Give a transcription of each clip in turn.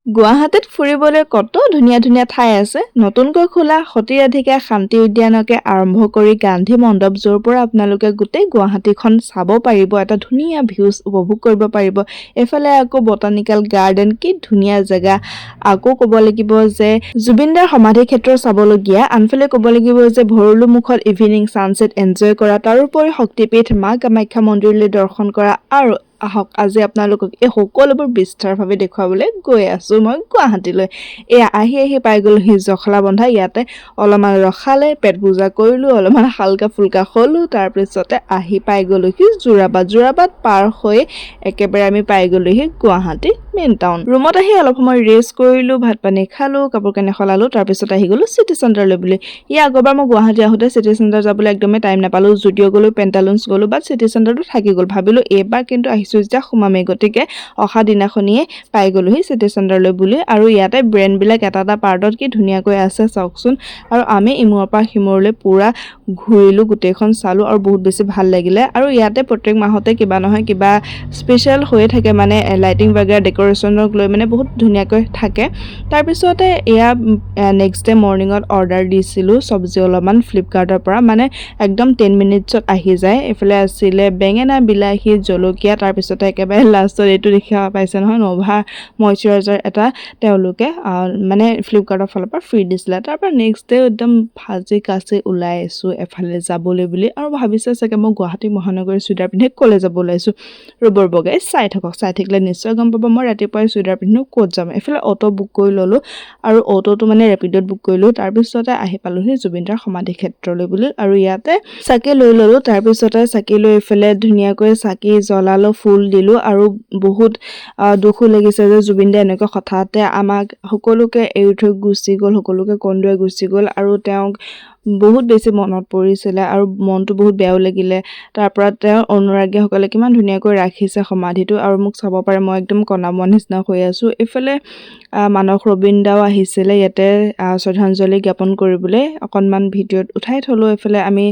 গুৱাহাটীত ফুৰিবলৈ কত ধুনীয়া ধুনীয়া ঠাই আছে। নতুনকৈ খোলা সতিৰাধিকা শান্তি উদ্যানকে আৰম্ভ কৰি গান্ধী মণ্ডপ য'ৰ পৰা আপোনালোকে গোটেই গুৱাহাটীখন চাব পাৰিব, এটা ধুনীয়া ভিউজ উপভোগ কৰিব পাৰিব। এফালে আকৌ বটানিকেল গাৰ্ডেন, কি ধুনীয়া জেগা। আকৌ ক'ব লাগিব যে জুবিনদাৰ সমাধি ক্ষেত্ৰ চাবলগীয়া। আনফালে ক'ব লাগিব যে ভৰলু মুখত ইভিনিং ছানছেট এনজয় কৰা, তাৰোপৰি শক্তিপীঠ মা কামাখ্যা মন্দিৰলৈ দৰ্শন কৰা। আৰু আহক আজি আপোনালোকক এই সকলোবোৰ বিস্তাৰভাৱে দেখুৱাবলৈ গৈ আছো মই গুৱাহাটীলৈ। এয়া আহি পাই গ'লোহি জখলাবন্ধা। ইয়াতে অলপমান ৰখালে, পেট পূজা কৰিলো, অলপমান হালকা ফুলকা হ'লো, তাৰপিছতে আহি পাই গ'লোহি যোৰাবাট পাৰ হৈ একেবাৰে আমি পাই গ'লোহি গুৱাহাটী মেইন টাউন। ৰুমত আহি অলপ সময় ৰেষ্ট কৰিলো, ভাত পানী খালো, কাপোৰ কানি সলালো, তাৰপিছত আহি গ'লো চিটি চেণ্টাৰলৈ বুলি। আগৰবাৰ মই গুৱাহাটী আহোঁতে চিটি চেণ্টাৰ যাবলৈ একদমেই টাইম নাপালো। জুডিঅ' গ'লো, পেণ্টালুন্স গ'লো, বাট চিটি চেণ্টাৰটো থাকি গ'ল। ভাবিলো এইবাৰ কিন্তু আহিছো যেতিয়া সোমামেই, গতিকে অহা দিনাখনিয়ে পাই গ'লোহি চিটি চেণ্টাৰলৈ বুলি। আৰু ইয়াতে ব্ৰেণ্ডবিলাক এটা পাৰ্টত কি ধুনীয়াকৈ আছে চাওকচোন। আৰু আমি ইমূৰৰ পৰা সিমূৰলৈ পুৰা ঘূৰিলো, গোটেইখন চালো আৰু বহুত বেছি ভাল লাগিলে। আৰু ইয়াতে প্ৰত্যেক মাহতে কিবা নহয় কিবা স্পেচিয়েল হৈয়ে থাকে, মানে লাইটিং বাগেৰা ডেক'ৰেশ্যনক লৈ মানে বহুত ধুনীয়াকৈ থাকে। তাৰপিছতে এয়া নেক্সট ডে মৰ্ণিঙত অৰ্ডাৰ দিছিলোঁ চব্জি অলপমান ফ্লিপকাৰ্টৰ পৰা, মানে একদম 10 মিনিটছত আহি যায়। এইফালে আছিলে বেঙেনা, বিলাহী, জলকীয়া, তাৰপিছতে একেবাৰে লাষ্টত এইটো দেখা পাইছে নহয়, নভা মইশ্চাৰাইজাৰ এটা তেওঁলোকে মানে ফ্লিপকাৰ্টৰ ফালৰ পৰা ফ্ৰী দিছিলে। তাৰপৰা নেক্সট ডে একদম ভাজি কাচি ওলাই আহিছোঁ এফালে যাবলৈ বুলি। আৰু ভাবিছে চাগে মই গুৱাহাটী মহানগৰীৰ চুইদাৰ পিন্ধি ক'লৈ যাব ওলাইছোঁ। ৰ'বৰ বগাই চাই থাকক, চাই থাকিলে নিশ্চয় গম পাব মই ৰাতিপুৱাই চুইদাৰ পিন্ধি ক'ত যাম। এইফালে অটো বুক কৰি ল'লোঁ, আৰু অটোটো মানে ৰেপিডত বুক কৰিলোঁ। তাৰপিছতে আহি পালোহি জুবিনদাৰ সমাধি ক্ষেত্ৰলৈ বুলি। আৰু ইয়াতে চাকি লৈ ল'লোঁ, তাৰপিছতে চাকি লৈ এইফালে ধুনীয়াকৈ চাকি জ্বলালোঁ, ফুল দিলোঁ। আৰু বহুত দুখো লাগিছে যে জুবিনদাই এনেকৈ হঠাতে আমাক সকলোকে এৰি থৈ গুচি গ'ল, সকলোকে কন্দুৱাই গুচি গ'ল। আৰু তেওঁক বহুত বেছি মনত পৰিছিলে আৰু মনটো বহুত বেয়াও লাগিলে। তাৰপৰা তেওঁৰ অনুৰাগীসকলে কিমান ধুনীয়াকৈ ৰাখিছে সমাধিটো, আৰু মোক চাব পাৰে মই একদম কণামোৱা নিচিনা হৈ আছোঁ। এইফালে মানস ৰবীন দাও আহিছিলে ইয়াতে শ্ৰদ্ধাঞ্জলি জ্ঞাপন কৰিবলৈ, অকণমান ভিডিঅ'ত উঠাই থলোঁ। এইফালে আমি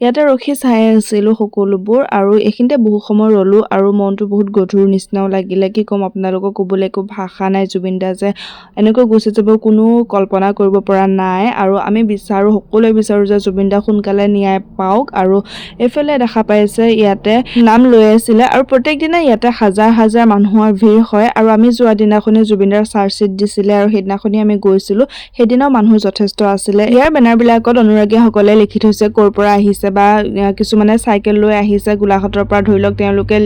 ইয়াতে ৰখি চাই আছিলোঁ সকলোবোৰ, আৰু এইখিনিতে বহু সময় ৰ'লোঁ আৰু মনটো বহুত গধুৰ নিচিনাও লাগিলে। কি ক'ম আপোনালোকক, ক'বলৈ একো ভাষা নাই। জুবিনদা যে এনেকৈ গুচি যাব কোনো কল্পনা কৰিব পৰা নাই। আৰু আমি সকলোৱে বিচাৰোঁ যে জুবিনদা সোনকালে ন্যায় পাওক। আৰু এইফালে দেখা পাইছে ইয়াতে নাম লৈ আছিলে, আৰু প্ৰত্যেক দিনাই ইয়াতে হাজাৰ হাজাৰ মানুহৰ ভিৰ হয়। আৰু আমি যোৱা দিনাখনি জুবিনদাৰ চাৰ্জশ্বিট দিছিলে, আৰু সেইদিনাখনি আমি গৈছিলোঁ, সেইদিনাও মানুহ যথেষ্ট আছিলে। ইয়াৰ বেনাৰবিলাকত অনুৰাগীসকলে লিখি থৈছে ক'ৰ পৰা আহিছে, বা কিছুমানে চাইকেল লৈ আহিছে গোলাঘাটৰ পৰা ধৰি লওক, তেওঁলোকে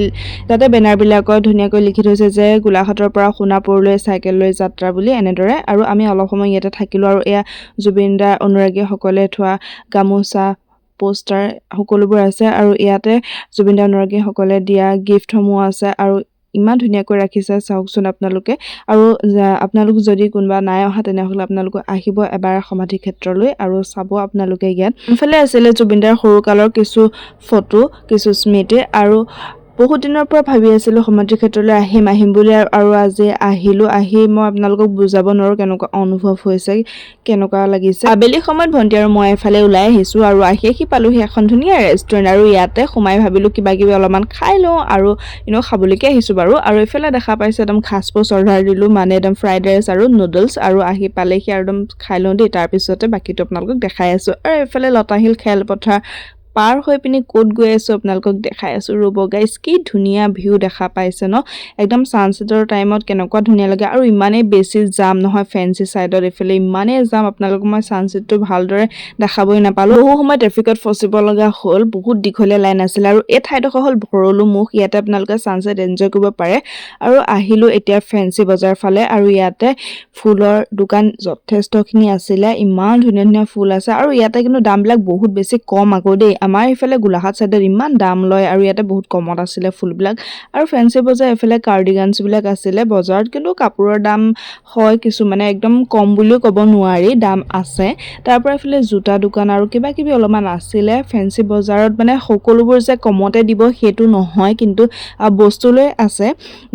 তাতে বেনাৰবিলাকত ধুনীয়াকৈ লিখি থৈছে যে গোলাঘাটৰ পৰা সোণাপুৰলৈ চাইকেল লৈ যাত্ৰা বুলি, এনেদৰে। আৰু আমি অলপ সময় ইয়াতে থাকিলোঁ, আৰু এয়া জুবিনদাৰ অনুৰাগীসকলে থোৱা গামোচা, পোষ্টাৰ সকলোবোৰ আছে। আৰু ইয়াতে জুবিনদাৰ অনুৰাগীসকলে দিয়া গিফ্টসমূহ আছে, আৰু ইমান ধুনীয়াকৈ ৰাখিছে চাওকচোন আপোনালোকে। আৰু আপোনালোক যদি কোনোবা নাই অহা তেনেহ'লে আপোনালোকে আহিব এবাৰ সমাধি ক্ষেত্ৰলৈ আৰু চাব আপোনালোকে ইয়াত। ইফালে আছিলে জুবিনদাৰ সৰুকালৰ কিছু ফটো, কিছু স্মৃতি। আৰু বহুত দিনৰ পৰা ভাবি আছিলোঁ সমাধি ক্ষেত্ৰলৈ আহিম বুলি, আৰু আজি আহিলোঁ। আহি মই আপোনালোকক বুজাব নোৱাৰোঁ কেনেকুৱা অনুভৱ হৈছে, কেনেকুৱা লাগিছে। আবেলি সময়ত ভণ্টি আৰু মই এফালে ওলাই আহিছোঁ, আৰু আহি পালোহি এখন ধুনীয়া ৰেষ্টুৰেণ্ট। আৰু ইয়াতে সোমাই ভাবিলোঁ কিবা কিবি অলপমান খাই লওঁ, আৰু খাবলৈকে আহিছোঁ বাৰু। আৰু এইফালে দেখা পাইছোঁ একদম খাচপোচ অৰ্ডাৰ দিলোঁ, মানে একদম ফ্ৰাইড ৰাইচ আৰু নুডলছ। আৰু আহি পালেহি আৰু একদম খাই লওঁ দেই, তাৰপিছতে বাকীটো আপোনালোকক দেখাই আছোঁ। আৰু এইফালে লতাশিল খেলপথাৰ পাৰ হৈ পিনি ক'ত গৈ আছোঁ আপোনালোকক দেখাই আছোঁ। ৰ'ব গাইছ, কি ধুনীয়া ভিউ দেখা পাইছে ন, একদম ছানছেটৰ টাইমত কেনেকুৱা ধুনীয়া লাগে। আৰু ইমানেই বেছি জাম নহয় ফেঞ্চি ছাইডত, এইফালে ইমানেই জাম আপোনালোকক মই ছানছেটটো ভালদৰে দেখাবই নাপালোঁ। বহু সময় ট্ৰেফিকত ফচিব লগা হ'ল, বহুত দীঘলীয়া লাইন আছিলে। আৰু এই ঠাইডোখৰ হ'ল ভৰলু মুখ, ইয়াতে আপোনালোকে ছানছেট এনজয় কৰিব পাৰে। আৰু আহিলোঁ এতিয়া ফেঞ্চি বজাৰ ফালে, আৰু ইয়াতে ফুলৰ দোকান যথেষ্টখিনি আছিলে, ইমান ধুনীয়া ধুনীয়া ফুল আছে। আৰু ইয়াতে কিন্তু দামবিলাক বহুত বেছি কম আকৌ দেই। আমাৰ এইফালে গোলাঘাট ছাইডত ইমান দাম লয়, আৰু ইয়াতে বহুত কমত আছিলে ফুলবিলাক। আৰু ফেঞ্চি বজাৰ এইফালে কাৰ্ডিগানছবিলাক আছিলে বজাৰত, কিন্তু কাপোৰৰ দাম হয় কিছুমানে একদম কম বুলিও ক'ব নোৱাৰি, দাম আছে। তাৰপৰা এইফালে জোতা দোকান আৰু কিবা কিবি অলপমান আছিলে। ফেঞ্চি বজাৰত মানে সকলোবোৰ যে কমতে দিব সেইটো নহয়, কিন্তু বস্তুলৈ আছে,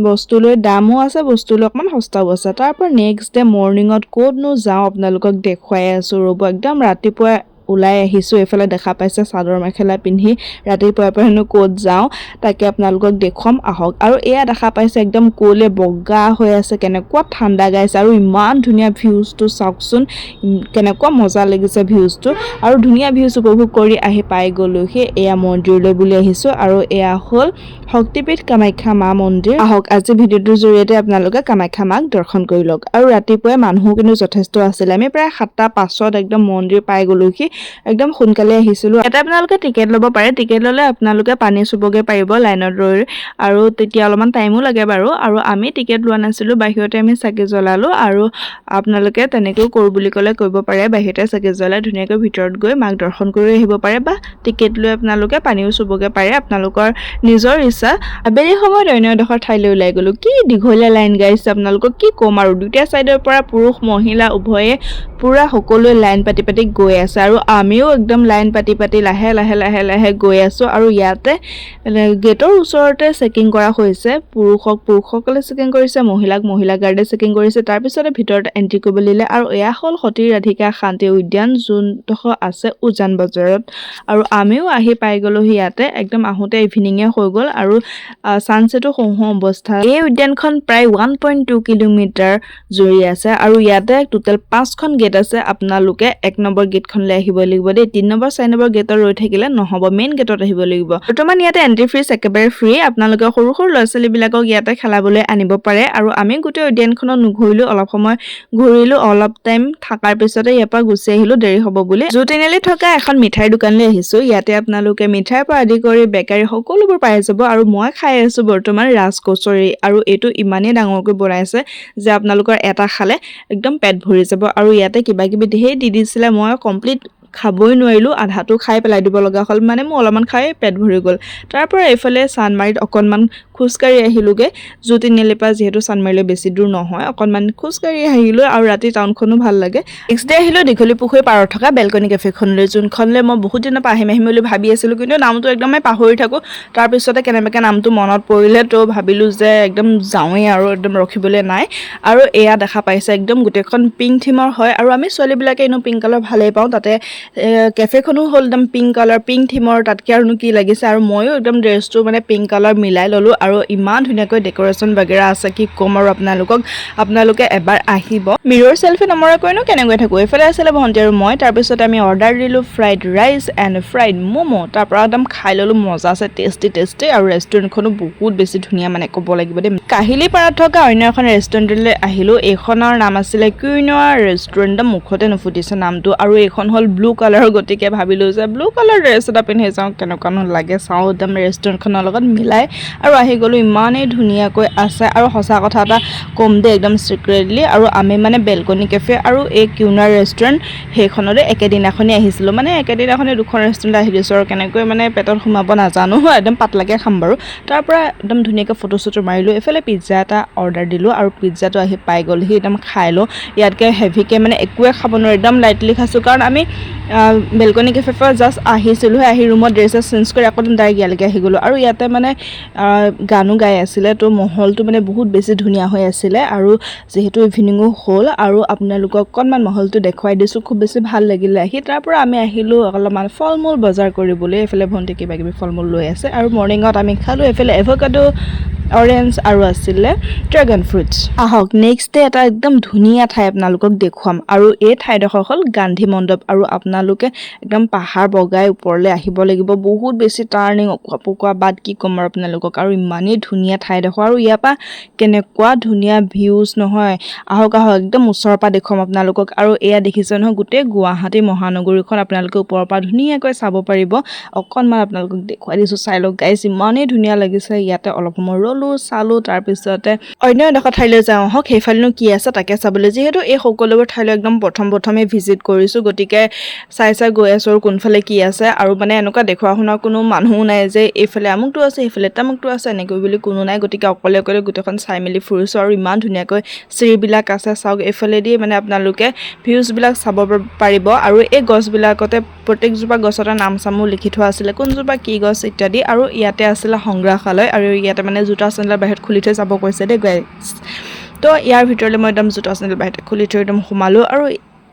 বস্তুলৈ দামো আছে, বস্তুলৈ অকণমান সস্তাও আছে। তাৰপৰা নেক্সট ডে মৰ্ণিঙত ক'তনো যাওঁ আপোনালোকক দেখুৱাই আছোঁ ৰ'ব। একদম ৰাতিপুৱা ওলাই আহিছোঁ এইফালে দেখা পাইছে চাদৰ মেখেলা পিন্ধি ৰাতিপুৱাৰ পৰা হেনো ক'ত যাওঁ তাকে আপোনালোকক দেখুৱাম আহক আৰু এয়া দেখা পাইছে একদম কোলে বগা হৈ আছে কেনেকুৱা ঠাণ্ডা গাইছে আৰু ইমান ধুনীয়া ভিউজটো চাওকচোন কেনেকুৱা মজা লাগিছে ভিউজটো আৰু ধুনীয়া ভিউজ উপভোগ কৰি আহি পাই গ'লোহি এয়া মন্দিৰলৈ বুলি আহিছোঁ আৰু এয়া হ'ল শক্তিপীঠ কামাখ্যা মা মন্দিৰ আহক আজি ভিডিঅ'টোৰ জৰিয়তে আপোনালোকে কামাখ্যা মাক দৰ্শন কৰি লওক আৰু ৰাতিপুৱাই মানুহো কিন্তু যথেষ্ট আছিল আমি প্ৰায় 7:05 একদম মন্দিৰ পাই গ'লোহি একদম সোনকালে আহিছিলোঁ এটা আপোনালোকে টিকেট ল'ব পাৰে টিকেট ল'লে আপোনালোকে পানী চুবগে পাৰিব লাইনত ৰৈ আৰু তেতিয়া অলপমান টাইমো লাগে বাৰু আৰু আমি টিকেট লোৱা নাছিলোঁ বাহিৰতে আমি চাকি জ্বলালোঁ আৰু আপোনালোকে তেনেকৈও কৰোঁ বুলি ক'লে কৰিব পাৰে বাহিৰতে চাকি জ্বলাই ধুনীয়াকৈ ভিতৰত গৈ মাক দৰ্শন কৰি আহিব পাৰে বা টিকেট লৈ আপোনালোকে পানীও চুবগে পাৰে আপোনালোকৰ নিজৰ ইচ্ছা আবেলি সময়ত অন্য এডোখৰ ঠাইলৈ ওলাই গ'লোঁ কি দীঘলীয়া লাইন গাইছে আপোনালোকক কি ক'ম আৰু দুটা চাইডৰ পৰা পুৰুষ মহিলা উভয়ে পুৰা সকলোৱে লাইন পাতি পাতি গৈ আছে আৰু আমিও একদম লাইন পাতি পাতি লাহে লাহে লাহে লাহে গৈ আছোঁ আৰু ইয়াতে গেটৰ ওচৰতে চেকিং কৰা হৈছে পুৰুষসকলে চেকিং কৰিছে মহিলা গাৰ্ডে চেকিং কৰিছে তাৰপিছতে ভিতৰত এণ্ট্ৰি কৰিব দিলে আৰু এয়া হ'ল সতী ৰাধিকা শান্তি উদ্যান যোনডোখৰ আছে উজান বজাৰত আৰু আমিও আহি পাই গ'লোহি ইয়াতে একদম আহোঁতে ইভিনিঙে হৈ গ'ল আৰু ছানছেটো হওঁ অৱস্থা এই উদ্যানখন প্ৰায় 1.2 কিলোমিটাৰ জুৰি আছে আৰু ইয়াতে টোটেল 5খন গেট আছে আপোনালোকে 1 নম্বৰ গেটখনলৈ আহিব লাগিব দেই 3 নম্বৰ 4 নম্বৰ গেটত ৰৈ থাকিলে নহ'ব মেইন গেটত আহিব লাগিব বৰ্তমান ইয়াতে এণ্ট্ৰি ফিজ একেবাৰে ফ্ৰী আপোনালোকে সৰু সৰু ল'ৰা ছোৱালীবিলাকক ইয়াতে খেলাবলৈ আনিব পাৰে আৰু আমি গোটেই উদ্যানখনত নুঘূৰিলোঁ অলপ সময় ঘূৰিলোঁ অলপ টাইম থকাৰ পিছতে ইয়াৰ পৰা গুচি আহিলোঁ দেৰি হ'ব বুলি জু তিনিআলিত থকা এখন মিঠাইৰ দোকানলৈ আহিছোঁ ইয়াতে আপোনালোকে মিঠাইৰ পৰা আদি কৰি বেকাৰী সকলোবোৰ পাই যাব আৰু মই খাই আছোঁ বৰ্তমান ৰাজকচৰি আৰু এইটো ইমানেই ডাঙৰকৈ বনাইছে যে আপোনালোকৰ এটা খালে একদম পেট ভৰি যাব আৰু ইয়াতে কিবা কিবি ধেৰ দি দিছিলে মই কমপ্লিট খাবই নোৱাৰিলোঁ আধাটো খাই পেলাই দিব লগা হ'ল মানে মোৰ অলপমান খাই পেট ভৰি গ'ল তাৰ পৰা এইফালে চানমাৰীত অকণমান খোজকাঢ়ি আহিলোঁগৈ জু তিনিআলিৰ পৰা যিহেতু চানমাৰীলৈ বেছি দূৰ নহয় অকণমান খোজকাঢ়ি আহিলোঁ আৰু ৰাতি টাউনখনো ভাল লাগে নেক্সট ডে আহিলোঁ দীঘলী পুখুৰী পাৰত থকা বেলকনি কেফেখনলৈ যোনখনলৈ মই বহুত দিনৰ পৰা আহিম বুলি ভাবি আছিলোঁ কিন্তু নামটো একদমেই পাহৰি থাকোঁ তাৰপিছতে কেনেবাকৈ নামটো মনত পৰিলে তো ভাবিলোঁ যে একদম যাওঁৱেই আৰু একদম ৰখিবলৈ নাই আৰু এয়া দেখা পাইছে একদম গোটেইখন পিংক থিমৰ হয় আৰু আমি ছোৱালীবিলাকে এনেও পিংক কালাৰ ভালেই পাওঁ তাতে কেফেখনো হ'ল একদম পিংক কালাৰ পিংক থিমৰ তাতকৈ আৰুনো কি লাগিছে আৰু ময়ো একদম ড্ৰেছটো মানে পিংক কালাৰ মিলাই ল'লোঁ আৰু ইমান ধুনীয়াকৈ ডেক'ৰেশ্যন বাগেৰা আছে কি ক'ম আৰু আপোনালোকে এবাৰ আহিব মিৰৰ চেল্ফি নমৰাকৈনো কেনেকৈ থাকোঁ এইফালে আছিলে ভণ্টি আৰু মই তাৰপিছত আমি অৰ্ডাৰ দিলোঁ fried rice and fried momo' তাৰপৰা একদম খাই ল'লোঁ মজা আছে টেষ্টি আৰু ৰেষ্টুৰেণ্টখনো বহুত বেছি ধুনীয়া মানে ক'ব লাগিব দেই কাহিলীপাৰাত থকা অন্য এখন ৰেষ্টুৰেণ্টলৈ আহিলোঁ এইখনৰ নাম আছিলে কুইনোৱা ৰেষ্টুৰেণ্ট মুখতে নুফুটিছে নামটো আৰু এইখন হ'ল ব্লু কালাৰৰ গতিকে ভাবিলোঁ যে ব্লু কালাৰ ড্ৰেছ এটা পিন্ধি যাওঁ কেনেকুৱানো লাগে চাওঁ একদম ৰেষ্টুৰেণ্টখনৰ লগত মিলাই আৰু আহি গ'লোঁ ইমানেই ধুনীয়াকৈ আছে আৰু সঁচা কথা এটা ক'ম দেই একদম ছিক্ৰেটলি আৰু আমি মানে বেলকনি কেফে আৰু এই কিউনাৰ ৰেষ্টুৰেণ্ট সেইখনতে একেদিনাখনেই আহিছিলোঁ মানে একেদিনাখনে দুখন ৰেষ্টুৰেণ্ট আহি দিছোঁ আৰু কেনেকৈ মানে পেটত সোমাব নাজানো একদম পাতলাকৈ খাম বাৰু তাৰ পৰা একদম ধুনীয়াকৈ ফটো চটো মাৰিলোঁ এইফালে পিজ্জা এটা অৰ্ডাৰ দিলোঁ আৰু পিজ্জাটো আহি পাই গ'লহি একদম খাই লওঁ ইয়াতকৈ হেভিকৈ মানে একোৱে খাব নোৱাৰোঁ একদম লাইটলি খাইছোঁ কাৰণ আমি বেলকনি কেফেৰ পৰা জাষ্ট আহিছিলোঁহে আহি ৰুমত ড্ৰেছ চেঞ্জ কৰি আকৌ ডাইৰেক্ট ইয়ালৈকে আহি গ'লোঁ আৰু ইয়াতে মানে গানো গাই আছিলে তো মহলটো মানে বহুত বেছি ধুনীয়া হৈ আছিলে আৰু যিহেতু ইভিনিঙো হ'ল আৰু আপোনালোকক অকণমান মহলটো দেখুৱাই দিছোঁ খুব বেছি ভাল লাগিলে আহি তাৰ পৰা আমি আহিলোঁ অলপমান ফল মূল বজাৰ কৰিবলৈ এইফালে ভণ্টি কিবা কিবি ফল মূল লৈ আছে আৰু মৰ্ণিঙত আমি খালোঁ এইফালে এভকাডো অৰেঞ্জ আৰু আছিলে ড্ৰেগন ফ্ৰুটছ আহক নেক্সট ডে এটা একদম ধুনীয়া ঠাই আপোনালোকক দেখুৱাম আৰু এই ঠাইডোখৰ হ'ল গান্ধী মণ্ডপ আৰু আপোনালোকে একদম পাহাৰ বগাই ওপৰলৈ আহিব লাগিব বহুত বেছি টাৰ্ণিং অকোৱা বাট কি ক'ম আৰু আপোনালোকক আৰু ইমানেই ধুনীয়া ঠাইডোখৰ আৰু ইয়াৰ পৰা কেনেকুৱা ধুনীয়া ভিউজ নহয় আহক একদম ওচৰৰ পৰা দেখুৱাম আপোনালোকক আৰু এয়া দেখিছে নহয় গোটেই গুৱাহাটী মহানগৰীখন আপোনালোকে ওপৰৰ পৰা ধুনীয়াকৈ চাব পাৰিব অকণমান আপোনালোকক দেখুৱাই দিছোঁ চাই লওক গাইজ ইমানেই ধুনীয়া লাগিছে ইয়াতে অলপ সময় চালোঁ তাৰপিছতে অন্য এডোখৰ ঠাইলৈ যাওঁ আহক সেইফালেনো কি আছে তাকে চাবলৈ যিহেতু এই সকলোবোৰ ঠাইলৈ একদম প্ৰথমে ভিজিট কৰিছোঁ গতিকে চাই গৈ আছোঁ আৰু কোনফালে কি আছে আৰু মানে এনেকুৱা দেখুওৱা শুনা কোনো মানুহো নাই যে এইফালে আমুকটো আছে সেইফালে তামুকটো আছে এনেকৈ বুলি কোনো নাই গতিকে অকলে গোটেইখন চাই মেলি ফুৰিছোঁ আৰু ইমান ধুনীয়াকৈ চিৰিবিলাক আছে চাওক এইফালেদি মানে আপোনালোকে ভিউজবিলাক চাব পাৰিব আৰু এই গছবিলাকতে প্ৰত্যেকজোপা গছতে নাম চামো লিখি থোৱা আছিলে কোনজোপা কি গছ ইত্যাদি আৰু ইয়াতে আছিলে সংগ্ৰহালয় আৰু ইয়াতে মানে জোতা চেণ্ডেল বাহিৰত খুলি থৈ যাব কৈছে দেই গাইজ তো ইয়াৰ ভিতৰলৈ মই একদম জোতা চেণ্ডেল বাহিৰত খুলি থৈ একদম সোমালোঁ আৰু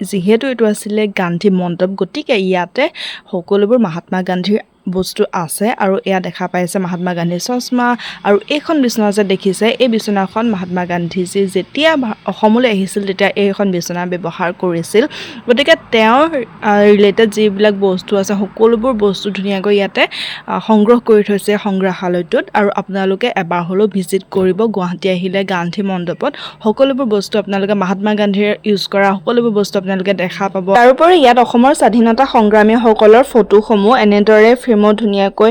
যিহেতু এইটো আছিলে গান্ধী মণ্ডপ গতিকে ইয়াতে সকলোবোৰ মহাত্মা গান্ধীৰ বস্তু আছে আৰু এয়া দেখা পাইছে মহাত্মা গান্ধীৰ চশমা আৰু এইখন বিচনা যে দেখিছে এই বিচনাখন মহাত্মা গান্ধীজী যেতিয়া অসমলৈ আহিছিল তেতিয়া এইখন বিচনা ব্যৱহাৰ কৰিছিল গতিকে তেওঁৰ ৰিলেটেড যিবিলাক বস্তু আছে সকলোবোৰ বস্তু ধুনীয়াকৈ ইয়াতে সংগ্ৰহ কৰি থৈছে সংগ্ৰহালয়টোত আৰু আপোনালোকে এবাৰ হ'লেও ভিজিট কৰিব গুৱাহাটী আহিলে গান্ধী মণ্ডপত সকলোবোৰ বস্তু আপোনালোকে মহাত্মা গান্ধীৰ ইউজ কৰা সকলোবোৰ বস্তু আপোনালোকে দেখা পাব তাৰোপৰি ইয়াত অসমৰ স্বাধীনতা সংগ্ৰামীসকলৰ ফটোসমূহ এনেদৰে ফ্ৰেমত ধুনীয়াকৈ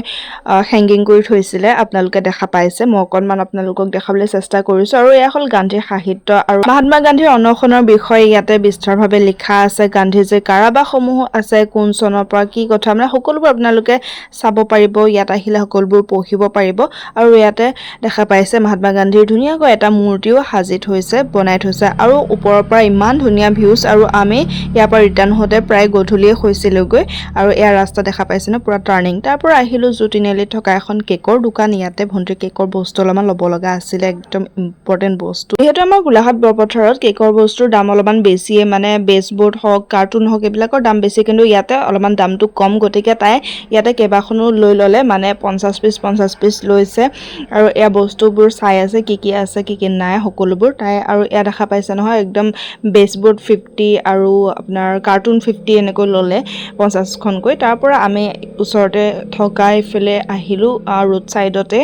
হেংগিং কৰি থৈছিলে আপোনালোকে দেখা পাইছে মই অকণমান আপোনালোকক দেখাবলৈ চেষ্টা কৰিছোঁ আৰু এয়া হ'ল গান্ধীৰ সাহিত্য আৰু মহাত্মা গান্ধীৰ অনশনৰ বিষয়ে ইয়াতে বিস্তাৰভাৱে লিখা আছে গান্ধীজীৰ কাৰাবাসসমূহ আছে কোন চনৰ পৰা কি কথা মানে সকলোবোৰ আপোনালোকে চাব পাৰিব ইয়াত আহিলে সকলোবোৰ পঢ়িব পাৰিব আৰু ইয়াতে দেখা পাইছে মহাত্মা গান্ধীৰ ধুনীয়াকৈ এটা মূৰ্তিও সাজি থৈছে বনাই থৈছে আৰু ওপৰৰ পৰা ইমান ধুনীয়া ভিউজ আৰু আমি ইয়াৰ পৰা ৰিটাৰ্ণ হওঁতে প্ৰায় গধূলিয়ে হৈছিলগৈ আৰু এয়া ৰাস্তা দেখা পাইছে ন পুৰা টাৰ্ণিং তাৰ পৰা আহিলোঁ জু তিনিআলিত থকা এখন কেকৰ দোকান ইয়াতে ভণ্টিৰ কেকৰ বস্তু অলপমান ল'ব লগা আছিলে একদম ইম্পৰ্টেণ্ট বস্তু যিহেতু আমাৰ গোলাঘাট বৰপথাৰত কেকৰ বস্তুৰ দাম অলপমান বেছিয়ে মানে বেছবৰ্ড হওক কাৰ্টুন হওক এইবিলাকৰ দাম বেছি কিন্তু ইয়াতে অলপমান দামটো কম গতিকে তাই ইয়াতে কেইবাখনো লৈ ল'লে মানে 50 পিচ লৈছে আৰু এয়া বস্তুবোৰ চাই আছে কি আছে কি নাই সকলোবোৰ তাই আৰু এয়া দেখা পাইছে নহয় একদম বেছবৰ্ড 50 আৰু আপোনাৰ কাৰ্টুন 50 এনেকৈ ল'লে 50খনকৈ তাৰ পৰা আমি ওচৰতে থকা ইফালে আহিলোঁ ৰোড চাইডতে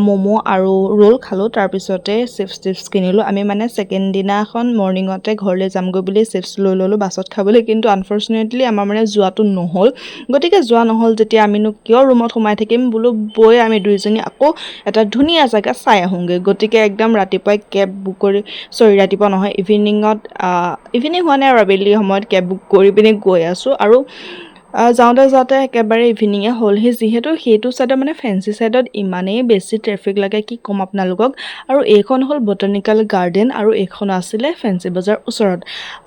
ম'ম' আৰু ৰোল খালোঁ তাৰপিছতে চিপছ কিনিলোঁ আমি মানে ছেকেণ্ড দিনাখন মৰ্ণিঙতে ঘৰলৈ যামগৈ বুলি চিপছ লৈ ল'লোঁ বাছত খাবলৈ কিন্তু আনফৰ্চুনেটলি আমাৰ মানে যোৱাটো নহ'ল গতিকে যোৱা নহ'ল যেতিয়া আমিনো কিয় ৰুমত সোমাই থাকিম বোলো বৈ আমি দুইজনী আকৌ এটা ধুনীয়া জেগা চাই আহোঁগৈ গতিকে একদম ৰাতিপুৱাই কেব বুক কৰি ৰাতিপুৱা নহয় ইভিনিং হোৱা নাই আৰু আবেলি সময়ত কেব বুক কৰি পিনি গৈ আছোঁ আৰু যাওঁতে একেবাৰে ইভিনিঙে হ'লহি যিহেতু সেইটো ছাইডত মানে ফেঞ্চি ছাইডত ইমানেই বেছি ট্ৰেফিক লাগে কি ক'ম আপোনালোকক আৰু এইখন হ'ল বটানিকেল গাৰ্ডেন আৰু এইখন আছিলে ফেঞ্চি বজাৰ ওচৰত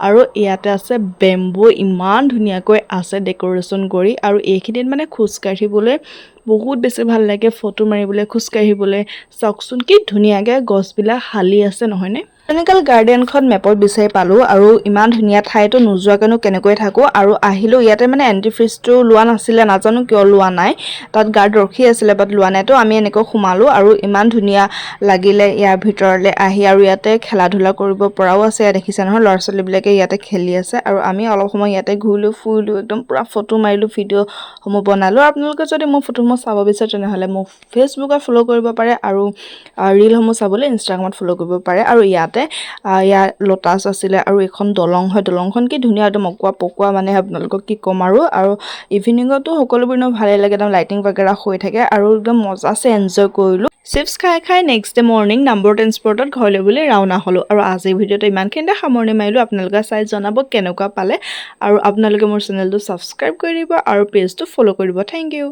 আৰু ইয়াতে আছে বেম্বু ইমান ধুনীয়াকৈ আছে ডেক'ৰেশ্যন কৰি আৰু এইখিনিত মানে খোজকাঢ়িবলৈ বহুত বেছি ভাল লাগে ফটো মাৰিবলৈ খোজকাঢ়িবলৈ চাওকচোন কি ধুনীয়াকৈ গছবিলাক হালি আছে নহয়নে বটানিকেল গাৰ্ডেনখন মেপত বিচাৰি পালোঁ আৰু ইমান ধুনীয়া ঠাইতো নোযোৱাকৈনো কেনেকৈ থাকোঁ আৰু আহিলোঁ ইয়াতে মানে এণ্ট্ৰি ফিজটো লোৱা নাছিলে নাজানো কিয় লোৱা নাই তাত গাৰ্ড ৰখি আছিলে বাট লোৱা নাই তো আমি এনেকৈ সোমালোঁ আৰু ইমান ধুনীয়া লাগিলে ইয়াৰ ভিতৰলৈ আহি আৰু ইয়াতে খেলা ধূলা কৰিব পৰাও আছে ইয়াত দেখিছে নহয় ল'ৰা ছোৱালীবিলাকে ইয়াতে খেলি আছে আৰু আমি অলপ সময় ইয়াতে ঘূৰিলোঁ ফুৰিলোঁ একদম পূৰা ফটো মাৰিলোঁ ভিডিঅ'সমূহ বনালোঁ আপোনালোকে যদি মোৰ ফটোসমূহ চাব বিচাৰে তেনেহ'লে মোক ফেচবুকত ফ'ল' কৰিব পাৰে আৰু ৰীলসমূহ চাবলৈ ইনষ্টাগ্ৰামত ফ'ল' কৰিব পাৰে আৰু ইয়াতে ইয়াৰ লটাছ আছিলে আৰু এখন দলং হয় দলংখন কি ধুনীয়া একদম অকোৱা পকোৱা মানে আপোনালোকক কি ক'ম আৰু ইভিনিঙতো সকলোবোৰ ভালেই লাগে একদম লাইটিং বাগেৰা হৈ থাকে আৰু একদম মজাছে এনজয় কৰিলোঁ চিপছ খাই নেক্সট ডে মৰ্ণিং নম্বৰ ট্ৰেন্সপৰ্টত ঘৰলৈ বুলি ৰাওনা হ'লোঁ আৰু আজিৰ ভিডিঅ'টো ইমানখিনিতে সামৰণি মাৰিলোঁ আপোনালোকে চাই জনাব কেনেকুৱা পালে আৰু আপোনালোকে মোৰ চেনেলটো ছাবস্ক্ৰাইব কৰি দিব আৰু পেজটো ফ'ল' কৰিব থেংক ইউ